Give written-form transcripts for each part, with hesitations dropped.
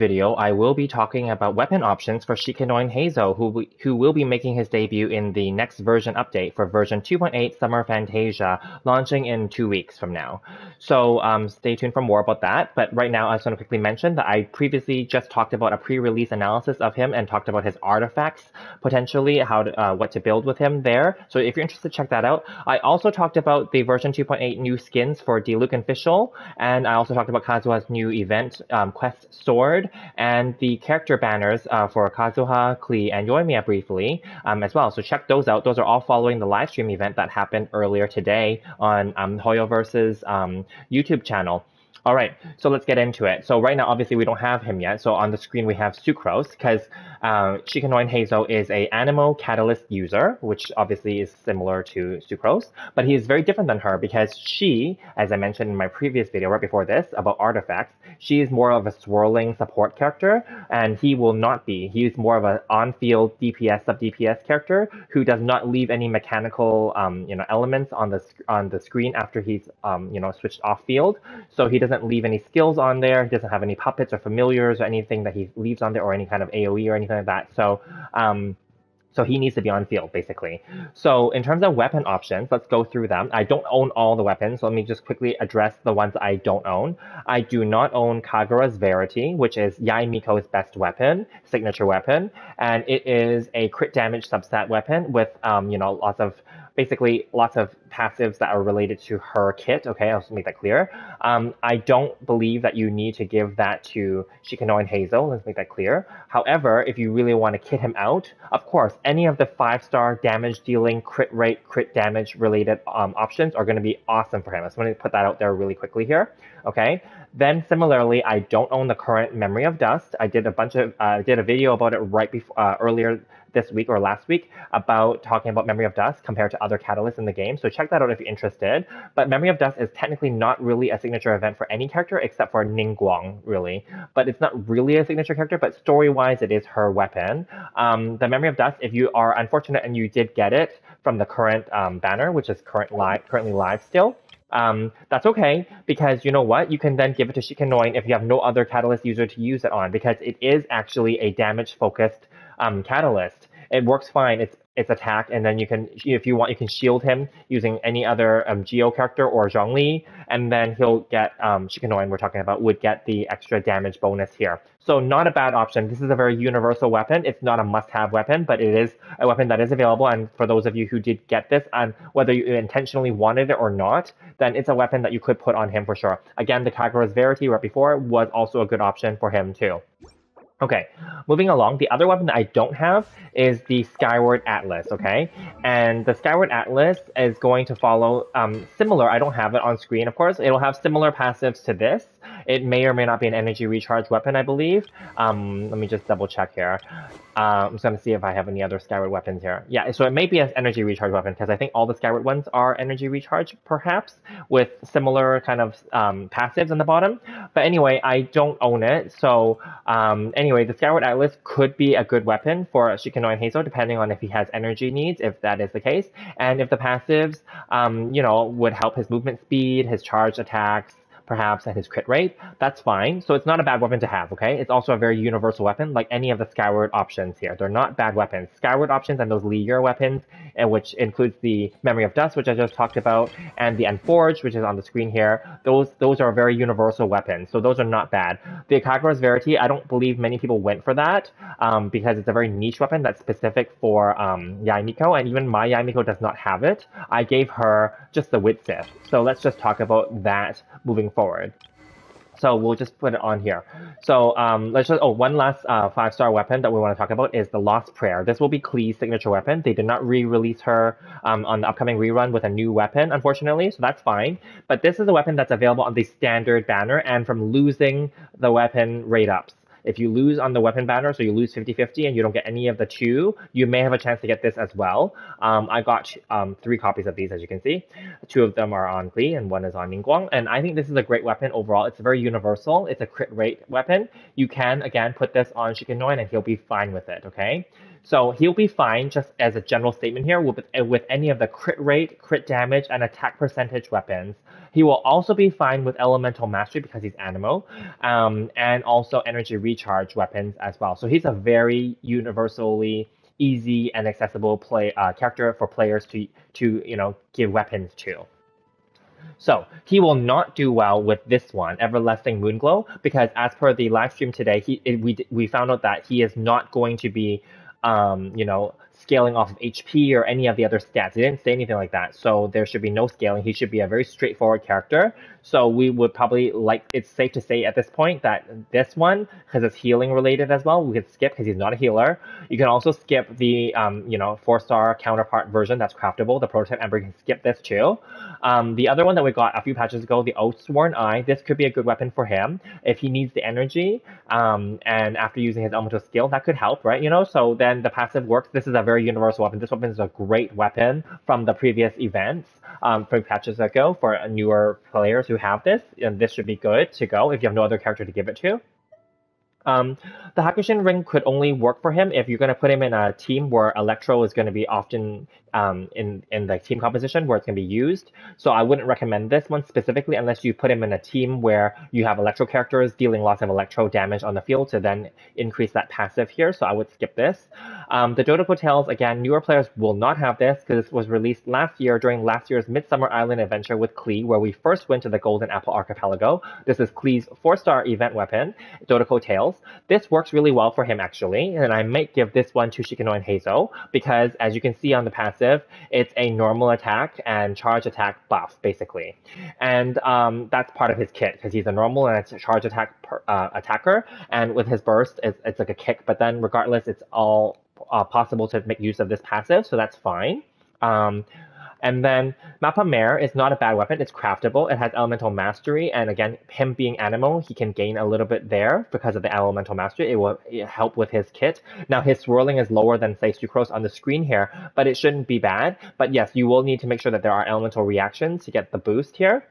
Video, I will be talking about weapon options for Shikanoin Heizou, who will be making his debut in the next version update for version 2.8 Summer Fantasia, launching in 2 weeks from now. So stay tuned for more about that. But right now, I just want to quickly mention that I previously just talked about a pre-release analysis of him and talked about his artifacts, potentially what to build with him there. So if you're interested, check that out. I also talked about the version 2.8 new skins for Diluc and Fischl, and I also talked about Kazuha's new event, Quest Sword, and the character banners for Kazuha, Klee, and Yoimiya briefly as well. So check those out. Those are all following the live stream event that happened earlier today on Hoyoverse's YouTube channel. All right, so let's get into it. So right now, obviously, we don't have him yet. So on the screen, we have Sucrose, because Shikanoin Heizou is a anemo catalyst user, which obviously is similar to Sucrose, but he is very different than her because she, as I mentioned in my previous video right before this about artifacts, she is more of a swirling support character, and he will not be. He is more of an on-field DPS, sub-DPS character who does not leave any mechanical elements on the screen after he's switched off field. So he doesn't leave any skills on there. He doesn't have any puppets or familiars or anything that he leaves on there, or any kind of AoE or anything like that. So he needs to be on field, basically. So in terms of weapon options, let's go through them. I don't own all the weapons, so let me just quickly address the ones I don't own. I do not own Kagura's Verity, which is Yae Miko's best weapon, signature weapon, and it is a crit damage substat weapon with lots of passives that are related to her kit. Okay, I'll just make that clear. I don't believe that you need to give that to Shikanoin Heizou. Let's make that clear. However, if you really want to kit him out, of course, any of the 5-star damage dealing, crit rate, crit damage related options are going to be awesome for him. I just want to put that out there really quickly here. Okay. Then similarly, I don't own the current Memory of Dust. I did a video about it right before earlier this week or last week about talking about Memory of Dust compared to other catalysts in the game. So check that out if you're interested. But Memory of Dust is technically not really a signature event for any character except for Ningguang, really. But it's not really a signature character, but story-wise, it is her weapon. The Memory of Dust, if you are unfortunate and you did get it from the current banner, which is currently live still, that's okay, because you know what? You can then give it to Shikanoin if you have no other catalyst user to use it on, because it is actually a damage-focused catalyst. It works fine. It's attack, and then you can, if you want, you can shield him using any other Geo character or Zhongli, and then he'll get Shikanoin we're talking about would get the extra damage bonus here. So not a bad option. This is a very universal weapon. It's not a must-have weapon, but it is a weapon that is available. And for those of you who did get this, and whether you intentionally wanted it or not, then it's a weapon that you could put on him for sure. Again, the Kagura's Verity right before was also a good option for him too. Okay, moving along, the other weapon that I don't have is the Skyward Atlas, okay? And the Skyward Atlas is going to follow similar, I don't have it on screen, of course. It'll have similar passives to this. It may or may not be an energy recharge weapon, I believe. Let me just double check here. I'm just going to see if I have any other Skyward weapons here. Yeah, so it may be an energy recharge weapon, because I think all the Skyward ones are energy recharge, perhaps, with similar kind of passives on the bottom. But anyway, I don't own it, so anyway, the Skyward Atlas could be a good weapon for Shikanoin Heizou, depending on if he has energy needs, if that is the case, and if the passives, would help his movement speed, his charge attacks, perhaps, and his crit rate, that's fine. So it's not a bad weapon to have, okay? It's also a very universal weapon, like any of the Skyward options here. They're not bad weapons. Skyward options and those Lier weapons, which includes the Memory of Dust, which I just talked about, and the Unforged, which is on the screen here, those are very universal weapons, so those are not bad. The Kagura's Verity, I don't believe many people went for that, because it's a very niche weapon that's specific for Yae Miko, and even my Yae Miko does not have it. I gave her just the widsith. So let's just talk about that moving forward. So we'll just put it on here. So one last 5-star weapon that we want to talk about is the Lost Prayer. This will be Klee's signature weapon. They did not re-release her on the upcoming rerun with a new weapon, unfortunately, so that's fine. But this is a weapon that's available on the standard banner and from losing the weapon rate ups. If you lose on the weapon banner, so you lose 50-50 and you don't get any of the 2, you may have a chance to get this as well. I got 3 copies of these, as you can see. 2 of them are on Klee and 1 is on Ningguang. And I think this is a great weapon overall. It's very universal. It's a crit rate weapon. You can, again, put this on Shikanoin and he'll be fine with it, okay? So he'll be fine, just as a general statement here, with any of the crit rate, crit damage, and attack percentage weapons. He will also be fine with elemental mastery because he's anemo, and also energy recharge weapons as well. So he's a very universally easy and accessible character for players to give weapons to. So he will not do well with this one, Everlasting Moonglow, because as per the live stream today, we found out that he is not going to be, scaling off of HP or any of the other stats. He didn't say anything like that, so there should be no scaling. He should be a very straightforward character. So we would probably it's safe to say at this point that this one, because it's healing related as well, we could skip because he's not a healer. You can also skip the 4-star counterpart version that's craftable, the prototype Ember. You can skip this too. The other one that we got a few patches ago, the Oathsworn Eye, this could be a good weapon for him if he needs the energy, and after using his elemental skill, that could help, right? So then the passive works. This is a very universal weapon. This weapon is a great weapon from the previous events, from patches ago for newer players who have this, and this should be good to go if you have no other character to give it to. The Hakushin ring could only work for him if you're going to put him in a team where Electro is going to be often in the team composition where it's going to be used. So I wouldn't recommend this one specifically unless you put him in a team where you have Electro characters dealing lots of Electro damage on the field to then increase that passive here. So I would skip this. The Dodoko Tales, again, newer players will not have this because this was released last year during last year's Midsummer Island adventure with Klee, where we first went to the Golden Apple Archipelago. This is Klee's 4-star event weapon, Dodoko Tales. This works really well for him, actually, and I might give this one to Shikanoin Heizou because, as you can see on the passive, it's a normal attack and charge attack buff, basically. And that's part of his kit because he's a normal and a charge attack attacker, and with his burst, it's like a kick, but then regardless, it's all possible to make use of this passive, so that's fine. And then Mappa Mare is not a bad weapon. It's craftable. It has elemental mastery, and again, him being anemo, he can gain a little bit there because of the elemental mastery. It will help with his kit. Now, his swirling is lower than, say, Sucrose on the screen here, but it shouldn't be bad. But yes, you will need to make sure that there are elemental reactions to get the boost here.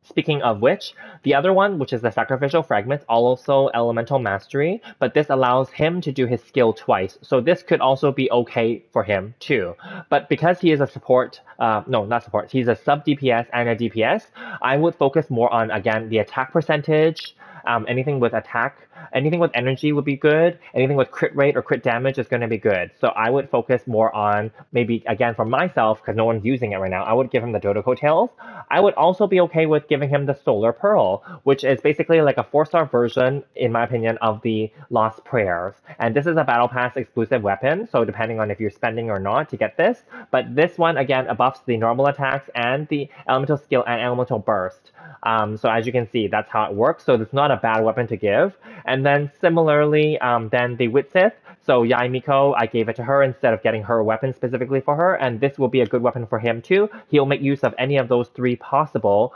Speaking of which, the other one, which is the Sacrificial Fragment, also Elemental Mastery, but this allows him to do his skill twice. So this could also be okay for him too. But because he is a support, he's a sub-DPS and a DPS, I would focus more on, again, the attack percentage. Anything with energy would be good. Anything with crit rate or crit damage is going to be good. So I would focus more on, maybe, again, for myself, because no one's using it right now, I would give him the Dodoko Tales. I would also be okay with giving him the Solar Pearl, which is basically like a 4-star version, in my opinion, of the Lost Prayers. And this is a Battle Pass exclusive weapon, so depending on if you're spending or not to get this. But this one, again, buffs the normal attacks and the elemental skill and elemental burst. So as you can see, that's how it works. So it's not a bad weapon to give. And then similarly, then the widsith. So Yai Miko, I gave it to her instead of getting her weapon specifically for her. And this will be a good weapon for him too. He'll make use of any of those 3 possible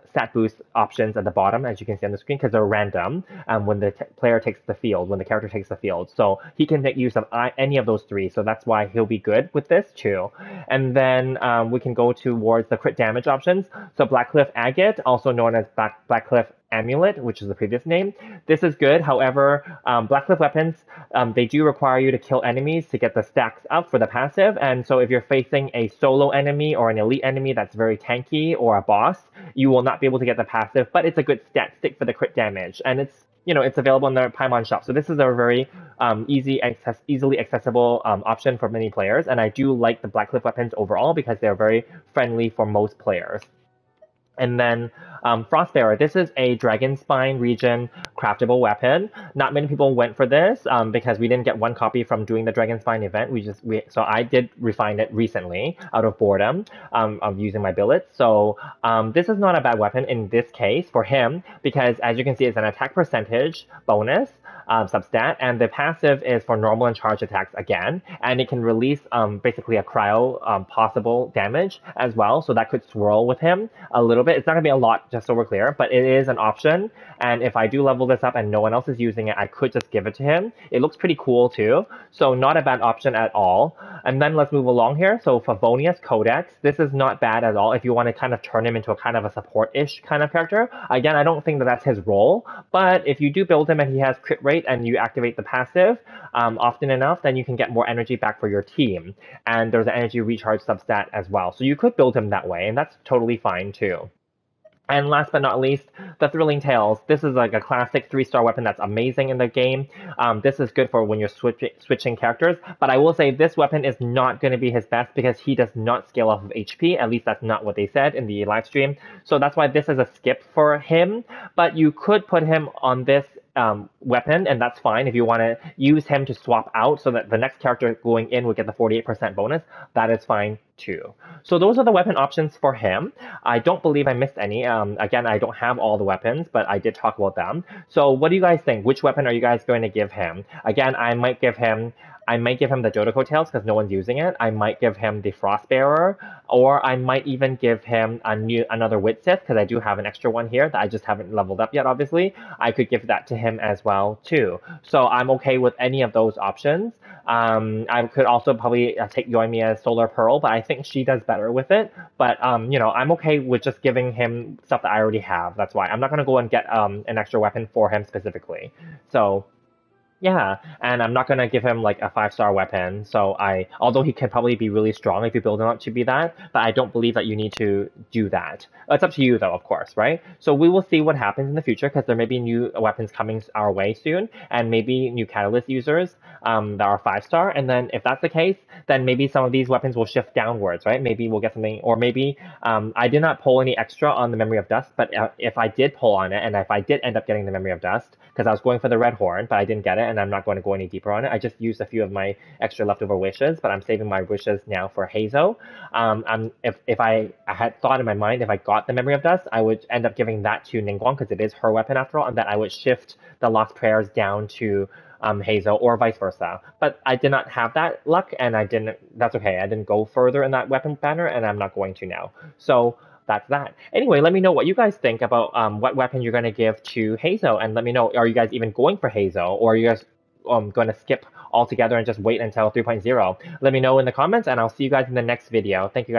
stat boost options at the bottom, as you can see on the screen, because they're random when the player takes the field, when the character takes the field. So he can make use of any of those 3. So that's why he'll be good with this too. And then we can go towards the crit damage options. So Blackcliff Agate, also known as Blackcliff Amulet, which is the previous name. This is good. However, Blackcliff weapons, they do require you to kill enemies to get the stacks up for the passive. And so if you're facing a solo enemy or an elite enemy that's very tanky or a boss, you will not be able to get the passive, but it's a good stat stick for the crit damage. And it's available in the Paimon shop. So this is a very easily accessible option for many players. And I do like the Blackcliff weapons overall because they're very friendly for most players. And then Frostbearer. This is a Dragon Spine region craftable weapon. Not many people went for this because we didn't get 1 copy from doing the Dragon Spine event. So I did refine it recently out of boredom of using my billets. So this is not a bad weapon in this case for him because, as you can see, it's an attack percentage bonus substat, and the passive is for normal and charge attacks again, and it can release basically a cryo possible damage as well, so that could swirl with him a little bit. It's not going to be a lot, just so we're clear, but it is an option, and if I do level this up and no one else is using it, I could just give it to him. It looks pretty cool too, so not a bad option at all. And then let's move along here. So Favonia's Codex, this is not bad at all if you want to kind of turn him into a kind of a support-ish kind of character. Again, I don't think that that's his role, but if you do build him and he has crit rate rate and you activate the passive often enough, then you can get more energy back for your team. And there's an energy recharge substat as well. So you could build him that way, and that's totally fine too. And last but not least, the Thrilling Tales. This is like a classic 3-star weapon that's amazing in the game. This is good for when you're switching characters, but I will say this weapon is not going to be his best because he does not scale off of HP. At least that's not what they said in the live stream. So that's why this is a skip for him, but you could put him on this weapon, and that's fine if you want to use him to swap out so that the next character going in would get the 48% bonus. That is fine too. So those are the weapon options for him. I don't believe I missed any. Again, I don't have all the weapons, but I did talk about them. So what do you guys think? Which weapon are you guys going to give him? Again, I might give him the Jotoko Tails because no one's using it. I might give him the Frostbearer, or I might even give him another Widsith because I do have an extra one here that I just haven't leveled up yet, obviously. I could give that to him as well, too. So I'm okay with any of those options. I could also probably take Yoimiya's Solar Pearl, but I think she does better with it. But, you know, I'm okay with just giving him stuff that I already have. That's why. I'm not going to go and get an extra weapon for him specifically. So yeah, and I'm not gonna give him like a 5-star weapon. So although he can probably be really strong if you build him up to be that, but I don't believe that you need to do that. It's up to you though, of course, right? So we will see what happens in the future because there may be new weapons coming our way soon, and maybe new Catalyst users that are 5-star. And then if that's the case, then maybe some of these weapons will shift downwards, right? Maybe we'll get something, or maybe I did not pull any extra on the Memory of Dust, but if I did pull on it, and if I did end up getting the Memory of Dust, because I was going for the Red Horn, but I didn't get it, and I'm not going to go any deeper on it. I just used a few of my extra leftover wishes, but I'm saving my wishes now for Hazel. If I had thought in my mind, if I got the Memory of Dust, I would end up giving that to Ningguang because it is her weapon after all, and that I would shift the Lost Prayers down to Hazel or vice versa. But I did not have that luck, and that's okay. I didn't go further in that weapon banner, and I'm not going to now. So that's that. Anyway, let me know what you guys think about what weapon you're going to give to Hazel, and let me know, are you guys even going for Hazel, or are you guys going to skip altogether and just wait until 3.0? Let me know in the comments, and I'll see you guys in the next video. Thank you guys.